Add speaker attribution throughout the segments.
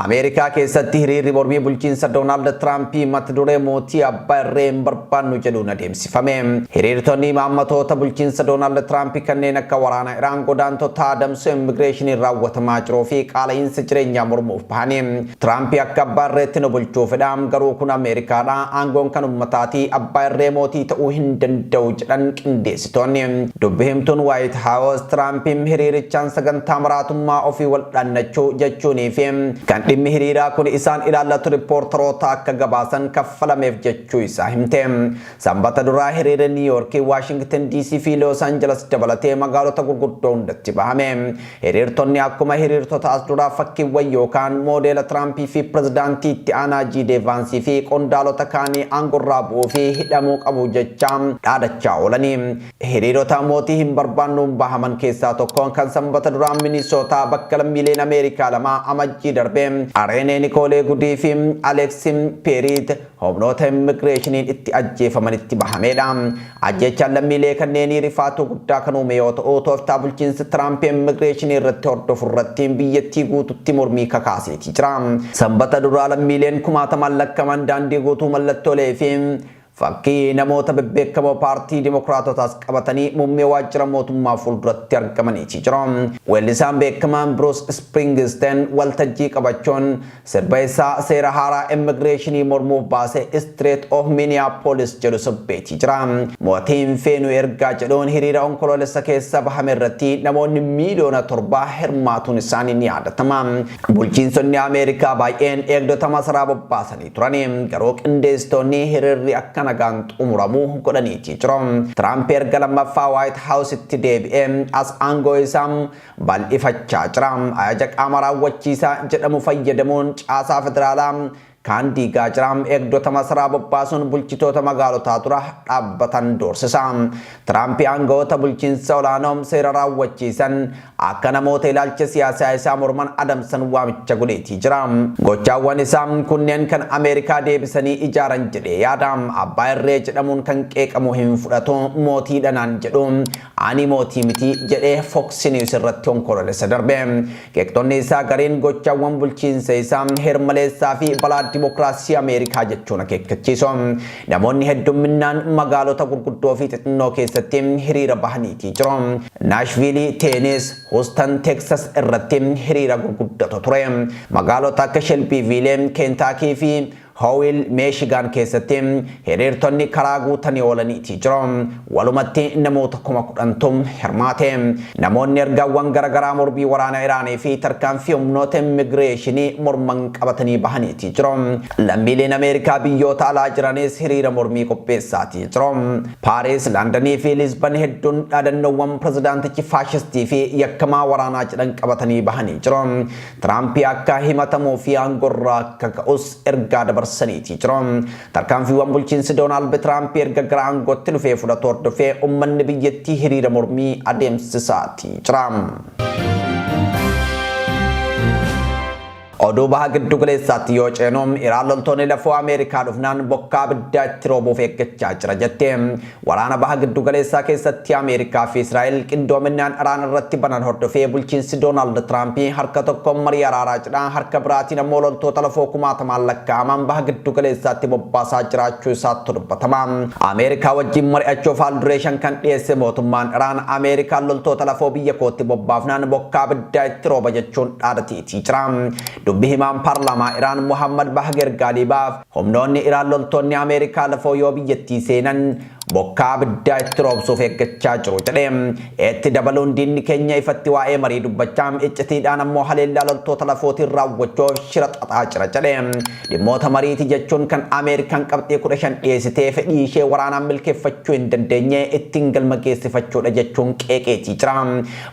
Speaker 1: Ameerikaa keessatti hiriirri mormii bulchiinsa Doonaald Tiraampii mata duree mootii abbaa irree hin barbaannu jedhuun adeemsifame. Hiriirtonni imaammatoota bulchiinsa Doonaald Tiraampii kanneen akka waraana Iraan godaantota adamsuu immigireeshinii raawwatamaa jiruu fi qaala'insa jireenyaa mormuuf bahani. Tiraampii akka abbaa irreetti nu bulchuu fedha, garuu kun Ameerikaadha, aangoon kan ummataati, abbaa irree mootii ta'uu hin danda'u jedhan qindeessitoonni. Dubbi himtuun White House Tiraampiin hiriirichaan sagantaa maraatummaa ofii wal dhaannachuu jechuunii fi kan dhimmi hiriiraa kun isaan ilaallatu riippoortaroota akka gabaasan kaffalameef jechuu isaa himte. Sanbata duraa hiriira New York, Washington DC fi Los Angeles dabalatee magaalota gurguddoo hundatti bahame. Hiriirtonni akkuma hiriirtota as duraa fakkiiwwan yookaan moodeela Tiraampii fi pirezidaantii itti aanaa J.D. Vance fi qondaalota kaanii aangorraa bu'uu fi hidhamuu qabu jechaa dhaadachaa oolani. Hiriirota mootii hin barbaannuun bahaman keessaa tokkoon kan sanbata duraa Minnesota bakka lammiileen Ameerikaa lama amajjii darbe Areenee Nikoolee Gudii fi Aleksim Peeriit humnoota immigireeshiniin itti ajjeefamanitti bahamedha. Ajjechaan lammiilee kanneenii rifaatuu guddaa kan uume yoo ta'u, tooftaa bulchiinsa Tiraamp immigireeshinii irratti hordofu irratti biyyattii guututti mormii kakaaseetii jira. Sanbata duraa lammiileen kumaatamaan lakkaman daandii guutuu mallattoolee fi fakkii namoota bebbeekamoo paartii Dimokiraatotaas qabatanii muummee waajjira mootummaa fuulduratti argamanii jiru. Weellisaan beekamaan Bruce Springsteen waltajjii qabachuun sirba isaa seera haaraa immigireeshinii mormuuf baase Street of Minneapolis jedhu sirbeetii jira. Mootiin feenuu ergaa jedhuun hiriira onkoloolessa keessa bahame irratti namoonni miiliyoona 7 hirmaatuun isaanii ni yaadatama. Bulchiinsonni Ameerikaa baay'een eegdota masaraa bobbaasanii turani. Garuu qindeessitoonni hiriirri akka nagaan xumuramuu godhaniitii jiru. Tiraamp erga lammaffaa White House itti deebi'ee as aangoo isaa bal'ifachaa jira. Ajaja qaama raawwachiisaa jedhamu fayyadamuun caasaa federaalaa kan diigaa jira. Eegdota masaraa bobbaasuun bulchitoota magaalotaa dura dhaabbatan doorsisa. Tiraamp aangoota bulchiinsa olaanoo seera raawwachiisan akka namoota ilaalcha siyaasaa isaa morman adamsan waamicha godheetii jira. Gochaawwan isaa kunneen kan Ameerikaa deebisanii ijaaran jedhee yaada. Abbaa irree jedhamuun kan qeeqamu hin fudhatu, mootii dhanaan jedhu ani mootii miti jedhee Fox News irratti onkoloolessa darbe. Qeeqxonni isaa gariin gochaawwan bulchiinsa isaa heermaleessaa fi balaa Dimokiraasii Ameerikaa jechuun akeekkachiisu. Namoonni hedduminaan magaalota gurguddoo fi xixinnoo keessatti hiriira bahaniitii jiru. Naashviilii, Teenis, Houston, Texas irratti hiriira gurguddatu ture. Magaalota akka Shelbyville, Kentucky fi Howell, Michigan keessatti hiriirtonni karaa guutanii oolaniitii jiru. Walumatti namoota 10,000 hirmaate. Namoonni ergaawwan garaagaraa morbii waraana Iraanii fi tarkaanfii humnoota immigireeshinii morman qabatanii bahaniitii jiru. Lammiileen Ameerikaa biyyoota alaa jiranis hiriira mormii qopheessaatii jiru. Paaris, Londonii fi Lisbon hedduun dhaadannoowwan pirezidaantichi faashistii fi yakkamaa waraanaa jedhan qabatanii bahanii jiru. Tiraamp akka himatamuu fi aangorraa akka ka'us ergaa dabarsaniitii jiru. Tarkaanfiiwwan bulchiinsi Doonaald Tiraamp erga gara aangootti dhufee fudhatu hordofee uummanni biyyattii hiriira mormii adeemsisaatii jira. Oduu baha giddu galeessaatti yoo ceenu Iraan loltoonni lafoo Ameerikaa dhufnaan bokkaa abiddaa itti roobuuf eeggachaa jira jette. Waraana baha giddu galeessaa keessatti Ameerikaa fi Israa'el qindoominaan Iraan irratti banan hordofee bulchiinsi Doonaald Tiraamp harka tokkoon marii araaraa jedha, harka biraatiin ammoo loltoota lafoo kumaatamaan lakkaa'aman baha giddu galeessaatti bobbaasaa jiraachuu isaatti dubbatama. Ameerikaa wajjin mari'achuuf haaldureeshan kan dhiyeesse mootummaan Iraan Ameerikaan loltoota lafoo biyya kootti bobbaafnaan bokkaa abiddaa itti rooba jechuun dhaadateetii jira. Dubbi himaan paarlaamaa Iraan Muhammad Bahgeer Gaalibaaf humnoonni Iraan loltoonni Ameerikaa lafoo yoo biyyattii seenan bokkaa abiddaa itti roobsuuf eeggachaa jiru jedhe. Itti dabaluun diinni keenya ifatti waa'ee marii dubbachaa iccitiidhaan ammoo haleellaa loltoota lafootiin raawwachuuf shira xaxaa jira jedhe. Dhimmoota mariiti jechuun kan Ameerikaan qabxii 15 dhiyeessitee fedhii ishee waraanaan milkeeffachuu hin dandeenye ittiin galma geessifachuudha jechuun qeeqeetii jira.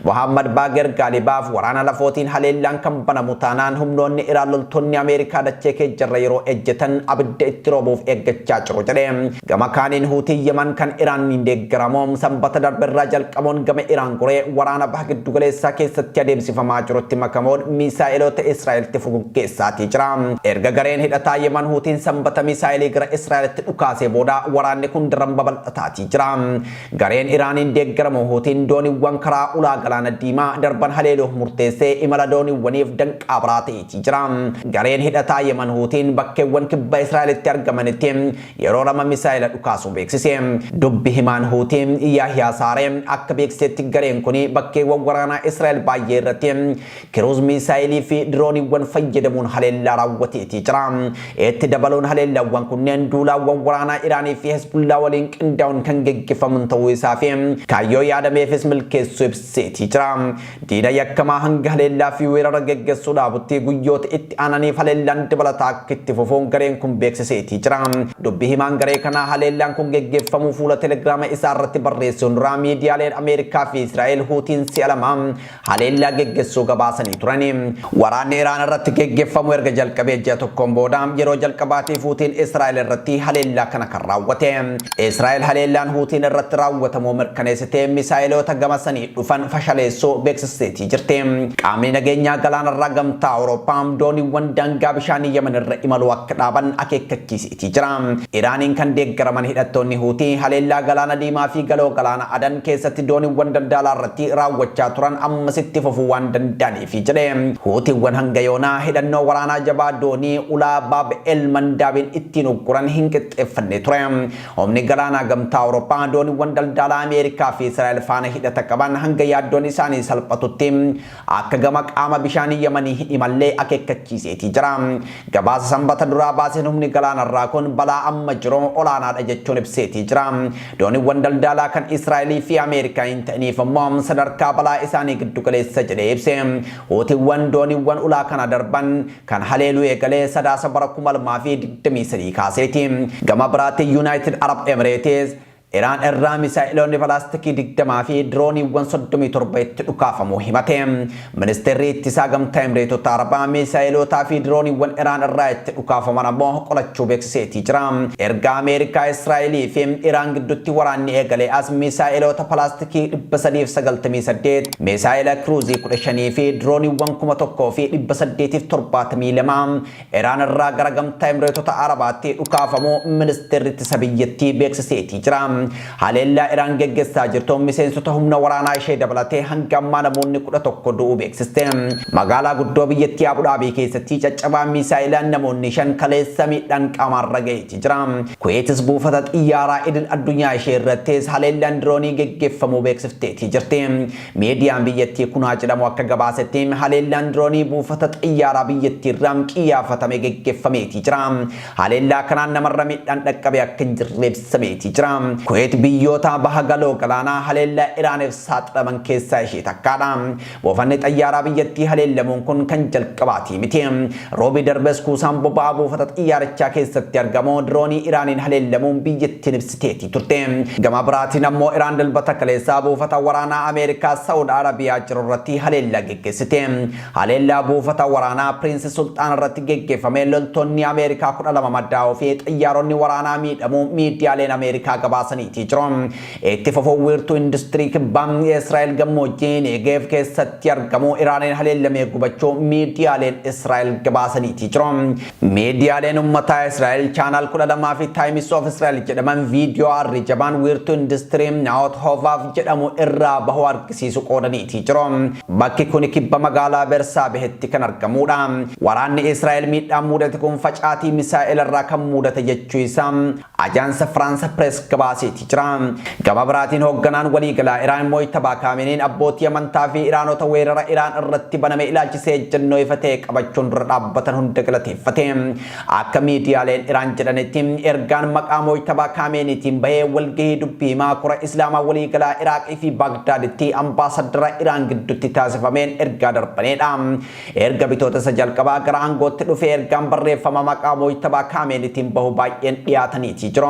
Speaker 1: Muhammad Bahgeer Gaalibaaf waraana lafootiin haleellaan kan banamu taanaan humnoonni Iraan loltoonni Ameerikaa dachee keejjarra yeroo ejjetan abidda itti roobuuf eeggachaa jiru jedhe. Gama kaaniin Huutii deegaraman kan Iraan deeggaramoo sanbata darberraa jalqaboon gama Iraan goree waraana baha giddu galeessaa keessatti adeemsifamaa jirutti makamoon misaa'eloota Israa'elitti fuguggeessaatii jira. Erga gareen hidhataa Yemen Huutiin sanbata misaa'elii gara Israa'elitti dhukaasee booda waraanni kun daran babal'ataatii jira. Gareen Iraaniin deeggaramu Huutiin dooniiwwan karaa ulaa galaana diimaa darban haleeluuf murteessee imala dooniiwwaniif danqaa biraa ta'eetii jira. Gareen hidhataa Yemen Huutiin bakkeewwan kibba Israa'elitti argamanitti yeroo lama misaa'ela dhukaasuu beeksise. Dubbi himaan Huutiin Yahyaa Saaree akka beeksisetti gareen kun bakkeewwan waraanaa Israa'el baay'ee irratti kiruuz misaa'elii fi dirooniiwwan fayyadamuun haleellaa raawwateetii jira. Itti dabaluun haleellaawwan kunneen duulaawwan waraanaa Iraanii fi Hezbollaa waliin qindaa'uun kan geggeeffaman ta'uu isaa fi kaayyoo yaadameefis milkeessuu ibseetii jira. Diina yakkamaa hanga haleellaa fi weerara geggeessuu dhaabutti guyyoota itti aananiif haleellaan dabalataa akka itti fufuun gareen kun beeksiseetii jira. Dubbi himaan garee kanaa haleellaan kun geggeeffamuu fuula telegiraama isaa irratti barreessuun dura miidiyaaleen Ameerikaa fi Israa'el Huutiin si'a lama haleellaa geggeessuu gabaasanii turani. Waraanni Iraan irratti geggeeffamu erga jalqabee ji'a tokkoon booda yeroo jalqabaatiif Huutiin Israa'el irratti haleellaa kana kan raawwate. Israa'el haleellaan Huutiin irratti raawwatamu mirkaneessitee misaa'eloota gama sanii dhufan fashaleessuu beeksisteetii jirti. Qaamni nageenyaa galaanarraa gamtaa Awurooppaa dooniiwwan daangaa bishaanii Yemen irra imaluu akka dhaaban akeekkachiiseetii jira. Iraaniin kan deeggaraman hidhattoonni Huutii haleellaa galaana diimaa fi galoo galaana Adan keessatti dooniiwwan daldalaa irratti raawwachaa turan ammasitti fufuu waan danda'aniif jedhe. Huutiiwwan hanga yoonaa hidhannoo waraanaa jabaa doonii ulaa Baab el Mandaabiin ittiin ugguran hin qixxeeffanne ture. Humni galaanaa gamtaa Awurooppaa dooniiwwan daldalaa Ameerikaa fi Israa'el faana hidhata qaban hanga yaaddoon isaanii salphatutti akka gama qaama bishaanii Yemanii hin imallee akeekkachiiseetii jira. Gabaasa sanbata duraa baaseen humni galaanarraa kun balaa amma jiru olaanaadha jechuun ibseetii jira. Dooniiwwan daldalaa kan Israa'elii fi Ameerikaa hin ta'iniif immoo sadarkaa balaa isaanii giddu galeessa jedhee ibse. Huutiiwwan dooniiwwan ulaa kana darban kan haleeluu eegalee sadaasa bara 2023 kaaseeti. Gama biraatti United Arab Emirates Iraan irraa misaa'eloonni pilaastikii 20 fi dirooniiwwan 37 itti dhukaafamu himate. Ministeerri ittisaa gamtaa Emireetota Arabaa misaa'elootaa fi dirooniiwwan Iraan irraa itti dhukaafaman ammoo qolachuu beeksiseetii jira. Erga Ameerikaa, Israa'elii fi Iraan gidduutti waraanni eegalee as misaa'eloota pilaastikii 398, misaa'ela kiruuzii 15 fi dirooniiwwan 1000 fi 872 Iraan irraa gara gamtaa Emireetota Arabaatti dhukaafamu ministeerri ittisa biyyattii beeksiseetii jira. Haleellaa Iraan geggeessaa jirtu miseensota humna waraanaa ishee dabalatee hanga ammaa namoonni 11 du'uu beeksiste. Magaalaa guddoo biyyattii Abu Dhaabii keessatti caccabaan misaa'ilaan namoonni 5 kaleessa miidhaan qaamarra ga'eetii jira. Kuweetis buufata xiyyaaraa idil addunyaa ishee irrattis haleellaan diroonii geggeeffamuu beeksifteetii jirti. Miidiyaan biyyattii kunaa jedhamu akka gabaasetti haleellaan diroonii buufata xiyyaaraa biyyattii irraa qiyyaafatame geggeeffameetii jira. Haleellaa kanaan namarra miidhaan dhaqqabe akka hin jirre ibsameetii jira. Kuweet biyyoota baha galoo galaanaa haleellaa Iraaniif saaxilaman keessaa ishee takkaadha. Buufanni xiyyaaraa biyyattii haleellamuun kun kan jalqabaati miti. Roobi darbes kuusaan boba'aa buufata xiyyaarichaa keessatti argamu diroonii Iraaniin haleellamuun biyyattiin ibsiteetii turte. Gama biraatiin ammoo Iraan dilbata kaleessaa buufata waraanaa Ameerikaa Saawud Arabiyaa jiru irratti haleellaa geggeessite. Haleellaa buufata waraanaa Piriinsi Sultaan irratti geggeeffame loltoonni Ameerikaa 12 madaa'uu fi xiyyaaronni waraanaa miidhamuu miidiyaaleen Ameerikaa gabaasaniitii jiru. Itti fufuu wiirtuu industirii kibbaa Israa'el gammoojjii Negev keessatti argamu Iraaniin haleellamee gubachuu miidiyaaleen Israa'el gabaasaniitii jiru. Miidiyaaleen uummataa Israa'el chaanaal 12 fi Times of Israel jedhaman viidiyoo arri jabaan wiirtuu industirii Naot Hovaaf jedhamu irraa bahu argisiisu qoodaniitii jiru. Bakki kun kibba magaalaa Bersaabehetti kan argamudha. Waraanni Israa'el miidhaan mudate kun facaatii misaa'el irraa kan mudate jechuu isaa ajaansa Firaansa Press gabaaseetii jira. Gama biraatiin hoogganaan waliigalaa Iraan Mojtabaa Kaameniin abbootii amantaa fi Iraanota weerara Iraan irratti baname ilaalchisee ejjennoo ifa ta'e qabachuun dura dhaabbatan hunda galateeffate. Akka miidiyaaleen Iraan jedhanitti ergaan maqaa Mojtabaa Kaameniitiin bahee walgahii dubbii himaa kora Islaamaa waliigalaa Iraaqii fi Baagdaaditti ambaasadara Iraan gidduutti taasifameen ergaa darbanedha. Erga bitootessa jalqabaa gara aangootti dhufee ergaan barreeffama maqaa Mojtabaa Kaameniitiin bahu baay'een dhiyaataniitii jiru.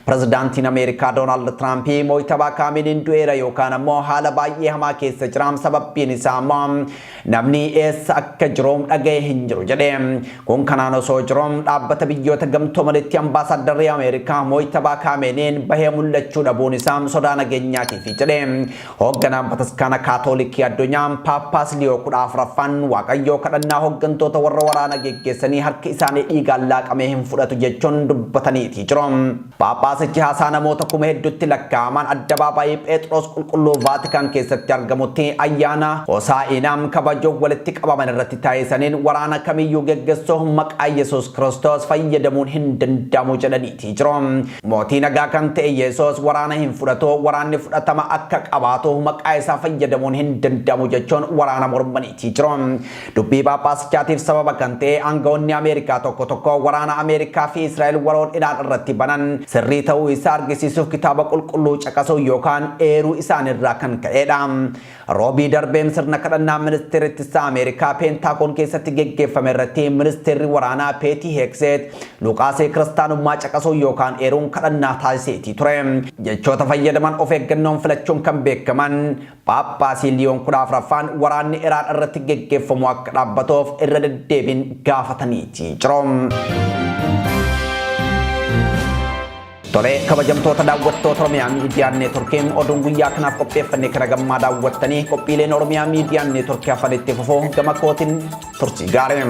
Speaker 1: Pirezidaantiin Ameerikaa Ameerikaa Doonaald Tiraamp mo'itaba kaaminiin du'eera yookaan ammoo haala baay'ee hamaa keessa jira sababbiin isaa ammoo namni eessa akka jiru dhaga'ee hin jiru jedhe. Kun kanaan osoo jiru dhaabbata biyyoota gamtoomanitti ambaasaaddarri Ameerikaa mo'itaba kaaminiin bahee mul'achuu dhabuun isaa sodaa nageenyaatiif jedhe. Hoogganaan bataskaana kaatoolikii addunyaa Paappaas Liyoo 14ffaan waaqayyoo kadhannaa hooggantoota warra waraana geggeessanii harki isaanii dhiigaan laaqamee hin fudhatu jechuun dubbataniiti jiru. Paappaasichi haasaa namoota kuma hedduutti lakkaa'aman addabaabaayii Phexros qulqulluu Vaatikaan keessatti argamutti ayyaana Hosaa'inaa kabajoo walitti qabaman irratti taasisaniin waraana kamiyyuu geggeessuu maqaa Yesuus Kiristoos fayyadamuun hin danda'amu jedhaniiti jiru. Mootii nagaa kan ta'e Yesuus waraana hin fudhatu, waraanni fudhatama akka qabaatu maqaa isaa fayyadamuun hin danda'amu jechuun waraana mormaniiti jiru. Dubbii Paappaasichaatiif sababa kan ta'e aangawoonni Ameerikaa tokko tokko waraana Ameerikaa fi Israa'el waloon Iraan irratti banan sirrii ta'uu isaa argisiisuuf kitaaba qulqulluu caqasuu yookaan eeruu isaanirraa kan ka'edha. Roobii darbeen sirna kadhannaa ministeera ittisaa Ameerikaa Peentaagoon keessatti geggeeffame irratti ministeerri waraanaa Peeti Heekseet Luqaasee kiristaanummaa caqasuu yookaan eeruun kadhannaa taasiseeti ture. Jechoota fayyadaman of eeggannoon filachuun kan beekaman Paappaasii Liyoon 14ffaan waraanni Iraan irratti geggeeffamu akka dhaabbatuuf irra deddeebiin gaafataniiti jiru. Tole kabajamtoota daawwattoota Oromiyaa Miidiyaa Neetworkiin oduun guyyaa kanaaf qopheeffannee kana gammaa daawwattanii qophiileen Oromiyaa Miidiyaa Neetworkii hafan itti fufuu gama kootiin turtii gaarii.